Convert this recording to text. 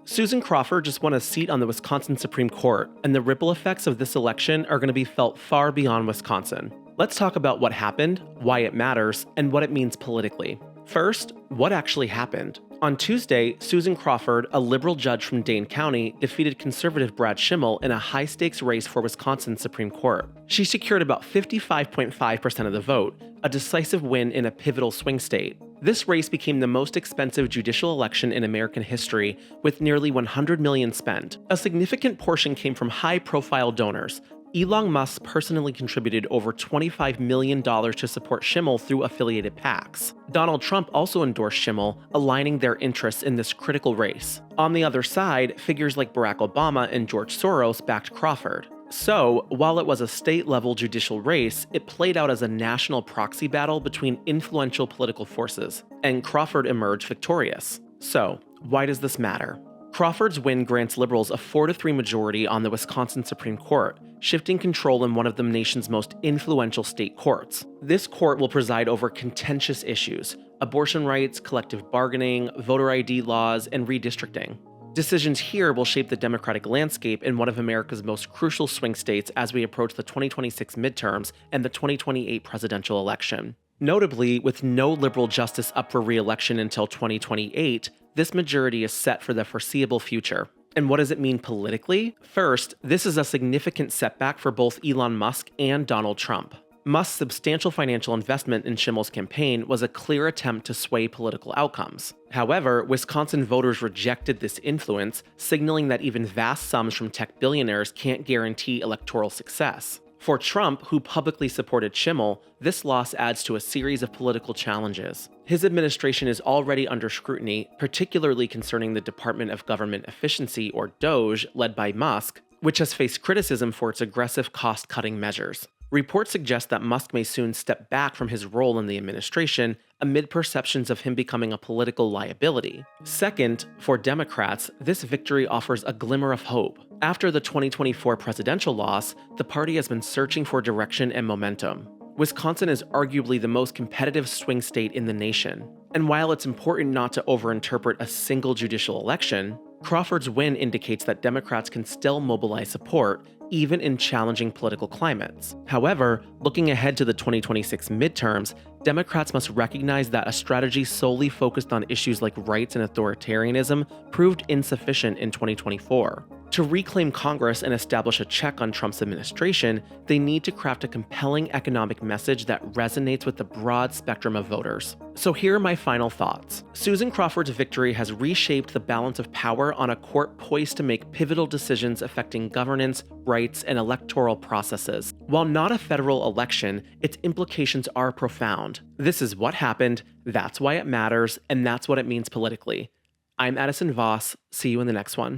Susan Crawford just won a seat on the Wisconsin Supreme Court, and the ripple effects of this election are going to be felt far beyond Wisconsin. Let's talk about what happened, why it matters, and what it means politically. First, what actually happened? On Tuesday, Susan Crawford, a liberal judge from Dane County, defeated conservative Brad Schimel in a high-stakes race for Wisconsin's Supreme Court. She secured about 55.5% of the vote, a decisive win in a pivotal swing state. This race became the most expensive judicial election in American history, with nearly $100 million spent. A significant portion came from high-profile donors. Elon Musk personally contributed over $25 million to support Schimel through affiliated PACs. Donald Trump also endorsed Schimel, aligning their interests in this critical race. On the other side, figures like Barack Obama and George Soros backed Crawford. So, while it was a state-level judicial race, it played out as a national proxy battle between influential political forces, and Crawford emerged victorious. So, why does this matter? Crawford's win grants liberals a 4-3 majority on the Wisconsin Supreme Court, shifting control in one of the nation's most influential state courts. This court will preside over contentious issues: abortion rights, collective bargaining, voter ID laws, and redistricting. Decisions here will shape the democratic landscape in one of America's most crucial swing states as we approach the 2026 midterms and the 2028 presidential election. Notably, with no liberal justice up for re-election until 2028, this majority is set for the foreseeable future. And what does it mean politically? First, this is a significant setback for both Elon Musk and Donald Trump. Musk's substantial financial investment in Schimel's campaign was a clear attempt to sway political outcomes. However, Wisconsin voters rejected this influence, signaling that even vast sums from tech billionaires can't guarantee electoral success. For Trump, who publicly supported Schimel, this loss adds to a series of political challenges. His administration is already under scrutiny, particularly concerning the Department of Government Efficiency, or DOGE, led by Musk, which has faced criticism for its aggressive cost-cutting measures. Reports suggest that Musk may soon step back from his role in the administration amid perceptions of him becoming a political liability. Second, for Democrats, this victory offers a glimmer of hope. After the 2024 presidential loss, the party has been searching for direction and momentum. Wisconsin is arguably the most competitive swing state in the nation. And while it's important not to overinterpret a single judicial election, Crawford's win indicates that Democrats can still mobilize support, even in challenging political climates. However, looking ahead to the 2026 midterms, Democrats must recognize that a strategy solely focused on issues like rights and authoritarianism proved insufficient in 2024. To reclaim Congress and establish a check on Trump's administration, they need to craft a compelling economic message that resonates with the broad spectrum of voters. So here are my final thoughts. Susan Crawford's victory has reshaped the balance of power on a court poised to make pivotal decisions affecting governance, rights, and electoral processes. While not a federal election, its implications are profound. This is what happened, that's why it matters, and that's what it means politically. I'm Addison Voss. See you in the next one.